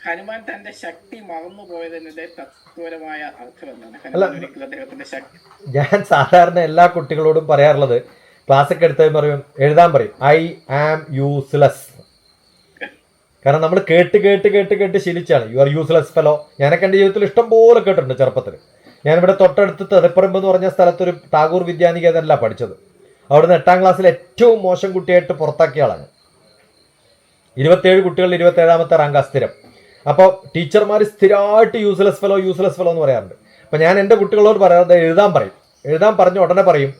ഹനുമാൻ തന്റെ ശക്തി മറന്നുപോയതിന്റെ തത്വപരമായ അർത്ഥം എന്താണ്? ഹനുമാൻ ഒരിക്കലും അദ്ദേഹത്തിന്റെ ശക്തി. ഞാൻ സാധാരണ എല്ലാ കുട്ടികളോടും പറയാറുള്ളത്, ക്ലാസ്സൊക്കെ എടുത്താൽ പറയും, എഴുതാൻ പറയും ഐ ആം യൂസ്ലെസ്. കാരണം നമ്മൾ കേട്ട് കേട്ട് കേട്ട് കേട്ട് ശീലിച്ചാണ് യു ആർ യൂസ്ലെസ് ഫെലോ. ഞാനൊക്കെ എൻ്റെ ജീവിതത്തിൽ ഇഷ്ടം പോലെ കേട്ടിട്ടുണ്ട് ചെറുപ്പത്തിൽ. ഞാനിവിടെ തൊട്ടടുത്ത് തെതപ്പറമ്പ് എന്ന് പറഞ്ഞ സ്ഥലത്തൊരു ടാഗോർ വിദ്യാനികേതനല്ല പഠിച്ചത്. അവിടുന്ന് 8ാം ക്ലാസ്സിൽ ഏറ്റവും മോശം കുട്ടിയായിട്ട് പുറത്താക്കിയ ആളാണ്. 27 കുട്ടികളിൽ 27ാമത്തെ റാങ്കാ സ്ഥിരം. അപ്പോൾ ടീച്ചർമാർ സ്ഥിരമായിട്ട് യൂസ്ലെസ് ഫെലോ യൂസ്ലെസ് ഫെലോ എന്ന് പറയാറുണ്ട്. അപ്പം ഞാൻ എൻ്റെ കുട്ടികളോട് പറയാതെ എഴുതാൻ പറയും. എഴുതാൻ പറഞ്ഞ ഉടനെ പറയും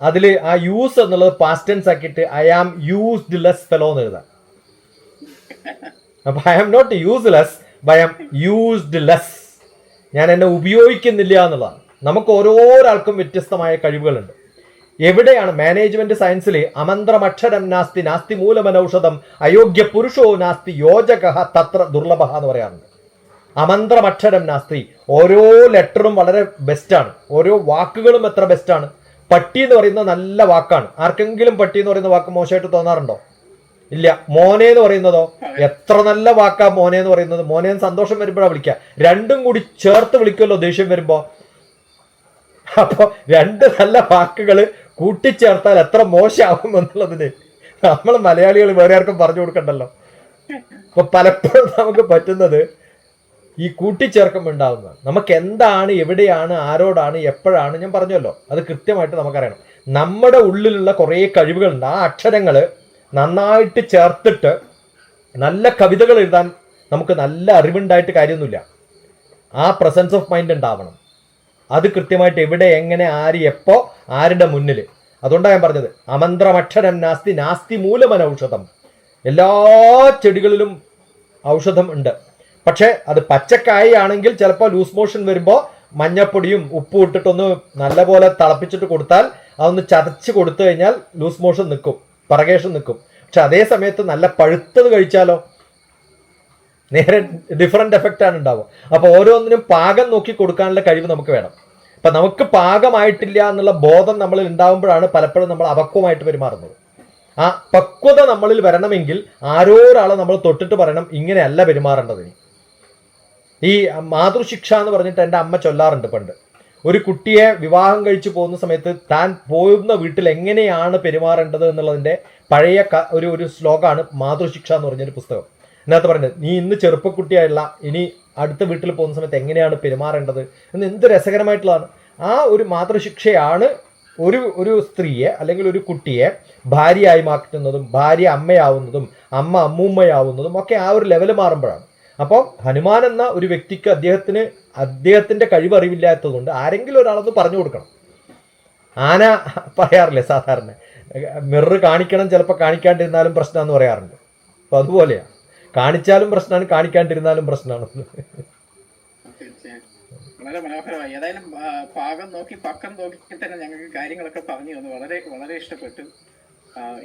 അതിൽ ആ യൂസ് എന്നുള്ളത് പാസ്റ്റ് ടെൻസ് ആക്കിയിട്ട് I am used less fellow എന്ന് എഴുതാം. അപ്പൊ I am not useless by am used less. ഞാൻ എന്നെ ഉപയോഗിക്കുന്നില്ല എന്നുള്ളതാണ്. നമുക്ക് ഓരോരാൾക്കും വ്യത്യസ്തമായ കഴിവുകളുണ്ട്. എവിടെയാണ് മാനേജ്മെന്റ് സയൻസിൽ അമന്ത്രമക്ഷരം നാസ്തി നാസ്തി മൂലമനൌഷധം അയോഗ്യ പുരുഷോ നാസ്തി യോജക തത്ര ദുർലഭ എന്ന് പറയാറുണ്ട്. അമന്ത്രമക്ഷരം നാസ്തി, ഓരോ ലെറ്ററും വളരെ ബെസ്റ്റാണ്, ഓരോ വാക്കുകളും എത്ര ബെസ്റ്റാണ്. പട്ടി എന്ന് പറയുന്നത് നല്ല വാക്കാണ്. ആർക്കെങ്കിലും പട്ടി എന്ന് പറയുന്ന വാക്ക് മോശമായിട്ട് തോന്നാറുണ്ടോ? ഇല്ല. മോനെ എന്ന് പറയുന്നതോ എത്ര നല്ല വാക്കാ മോനെ എന്ന് പറയുന്നത്. മോനെ സന്തോഷം വരുമ്പോഴാണ് വിളിക്കുക. രണ്ടും കൂടി ചേർത്ത് വിളിക്കുമല്ലോ ദേഷ്യം വരുമ്പോ. അപ്പൊ രണ്ട് നല്ല വാക്കുകൾ കൂട്ടിച്ചേർത്താൽ എത്ര മോശമാകും എന്നുള്ളതിന് നമ്മൾ മലയാളികൾ വേറെ ആർക്കും പറഞ്ഞു കൊടുക്കണ്ടല്ലോ. അപ്പൊ പലപ്പോഴും നമുക്ക് പറ്റുന്നത് ഈ കൂട്ടിച്ചേർക്കുമ്പോൾ ഉണ്ടാകുന്നതാണ്. നമുക്ക് എന്താണ്, എവിടെയാണ്, ആരോടാണ്, എപ്പോഴാണ്, ഞാൻ പറഞ്ഞല്ലോ അത് കൃത്യമായിട്ട് നമുക്കറിയണം. നമ്മുടെ ഉള്ളിലുള്ള കുറേ കഴിവുകളുണ്ട്. ആ അക്ഷരങ്ങൾ നന്നായിട്ട് ചേർത്തിട്ട് നല്ല കവിതകൾ എഴുതാൻ നമുക്ക് നല്ല അറിവുണ്ടായിട്ട് കാര്യമൊന്നുമില്ല. ആ പ്രസൻസ് ഓഫ് മൈൻഡ് ഉണ്ടാവണം. അത് കൃത്യമായിട്ട് എവിടെ, എങ്ങനെ, ആര്, എപ്പോ, ആരുടെ മുന്നിൽ. അതുകൊണ്ടാണ് ഞാൻ പറഞ്ഞത് അമന്ത്രമക്ഷരം നാസ്തി നാസ്തി മൂലമനൌഷധം. എല്ലാ ചെടികളിലും ഔഷധം ഉണ്ട്. പക്ഷെ അത് പച്ചക്കായ ആണെങ്കിൽ ചിലപ്പോൾ ലൂസ് മോഷൻ വരുമ്പോൾ മഞ്ഞപ്പൊടിയും ഉപ്പും ഇട്ടിട്ടൊന്ന് നല്ലപോലെ തിളപ്പിച്ചിട്ട് കൊടുത്താൽ അതൊന്ന് ചതച്ച് കൊടുത്തു കഴിഞ്ഞാൽ ലൂസ് മോഷൻ നിൽക്കും, പറകേഷൻ നിൽക്കും. പക്ഷെ അതേ സമയത്ത് നല്ല പഴുത്തത് കഴിച്ചാലോ നേരെ ഡിഫറെന്റ് എഫക്റ്റ് ആണ് ഉണ്ടാവുക. അപ്പൊ ഓരോന്നിനും പാകം നോക്കി കൊടുക്കാനുള്ള കഴിവ് നമുക്ക് വേണം. അപ്പൊ നമുക്ക് പാകമായിട്ടില്ല എന്നുള്ള ബോധം നമ്മളിൽ ഉണ്ടാവുമ്പോഴാണ് പലപ്പോഴും നമ്മൾ അപക്വമായിട്ട് പെരുമാറുന്നത്. ആ പക്വത നമ്മളിൽ വരണമെങ്കിൽ ആരോരാളെ നമ്മൾ തൊട്ടിട്ട് പറയണം ഇങ്ങനെയല്ല പെരുമാറേണ്ടത്. ഈ മാതൃശിക്ഷ എന്ന് പറഞ്ഞിട്ട് എൻ്റെ അമ്മ ചൊല്ലാറുണ്ട് പണ്ട്. ഒരു കുട്ടിയെ വിവാഹം കഴിച്ചു പോകുന്ന സമയത്ത് താൻ പോകുന്ന വീട്ടിൽ എങ്ങനെയാണ് പെരുമാറേണ്ടത് എന്നുള്ളതിൻ്റെ പഴയ ഒരു ശ്ലോകമാണ് മാതൃശിക്ഷ എന്ന് പറഞ്ഞൊരു പുസ്തകം. അതിനകത്ത് പറയുന്നത് നീ ഇന്ന് ചെറുപ്പക്കുട്ടിയായുള്ള ഇനി അടുത്ത വീട്ടിൽ പോകുന്ന സമയത്ത് എങ്ങനെയാണ് പെരുമാറേണ്ടത് എന്ന് എന്ത് രസകരമായിട്ടുള്ളതാണ്. ആ ഒരു മാതൃശിക്ഷയാണ് ഒരു സ്ത്രീയെ അല്ലെങ്കിൽ ഒരു കുട്ടിയെ ഭാര്യയായി മാറ്റുന്നതും ഭാര്യ അമ്മയാവുന്നതും അമ്മ അമ്മൂമ്മയാവുന്നതും ഒക്കെ ആ ഒരു ലെവൽ മാറുമ്പോഴാണ്. അപ്പോൾ ഹനുമാൻ എന്ന ഒരു വ്യക്തിക്ക് അദ്ദേഹത്തിന്റെ കഴിവ് അറിവില്ലാത്തതുകൊണ്ട് ആരെങ്കിലും ഒരാളൊന്ന് പറഞ്ഞു കൊടുക്കണം. ആന പറയാറില്ലേ സാധാരണ മിറർ കാണിക്കണം, ചിലപ്പോൾ കാണിക്കാണ്ടിരുന്നാലും പ്രശ്നമാണെന്ന് പറയാറുണ്ട്. അപ്പൊ അതുപോലെയാണ്, കാണിച്ചാലും പ്രശ്നമാണ്, കാണിക്കാണ്ടിരുന്നാലും പ്രശ്നമാണ്. വളരെ മനോഹരമായി. ഏതായാലും പാകം നോക്കി പക്കം നോക്കി തന്നെ ഞങ്ങൾക്ക് കാര്യങ്ങളൊക്കെ പറഞ്ഞു തന്നു. വളരെ വളരെ ഇഷ്ടപ്പെട്ടു.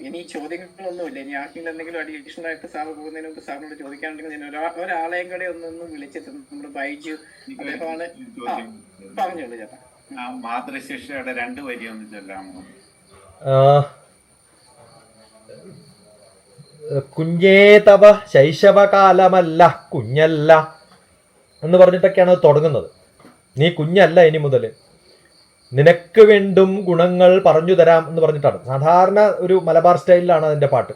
ഇനി ചോദ്യങ്ങളൊന്നുമില്ല. ഇനി ആർക്കെങ്കിലും എന്തെങ്കിലും അഡീഷണൽ ആയിട്ട് സാറ് പോകുന്നതിന് മുമ്പ് സാറിനോട് ചോദിക്കാനുണ്ടെങ്കിൽ ഞാൻ ഒരാളെയും കൂടെ ഒന്നും വിളിച്ചിട്ടുണ്ട്. നമ്മുടെ ബൈജു അദ്ദേഹമാണ്. പറഞ്ഞോളൂ ചേട്ടാ. മാതൃശിക്ഷയുടെ 2 വരി ഒന്ന് ചൊല്ലാമോ? കുഞ്ഞേ തവ ശൈശവകാലമല്ല കുഞ്ഞല്ല എന്ന് പറഞ്ഞിട്ടൊക്കെയാണ് അത് തുടങ്ങുന്നത്. നീ കുഞ്ഞല്ല, ഇനി മുതൽ നിനക്ക് വേണ്ടും ഗുണങ്ങൾ പറഞ്ഞു തരാം എന്ന് പറഞ്ഞിട്ടാണ്. സാധാരണ ഒരു മലബാർ സ്റ്റൈലിലാണ് അതിന്റെ പാട്ട്.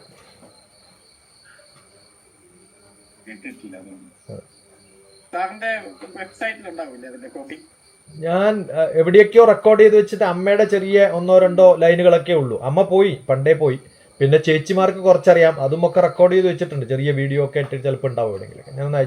ഞാൻ എവിടെയൊക്കെയോ റെക്കോർഡ് ചെയ്ത് വെച്ചിട്ട് അമ്മയുടെ ചെറിയ 1-2 ലൈനുകളൊക്കെ ഉള്ളൂ. അമ്മ പോയി, പണ്ടേ പോയി. പിന്നെ ചേച്ചിമാർക്ക് കുറച്ചറിയാം, അതും ഒക്കെ റെക്കോർഡ് ചെയ്ത് വെച്ചിട്ടുണ്ട്. ചെറിയ വീഡിയോ ഒക്കെ ആയിട്ട് ചിലപ്പോൾ ഉണ്ടാവും എവിടെയെങ്കിലൊക്കെ. ഞാൻ ഒന്ന് അയച്ചു.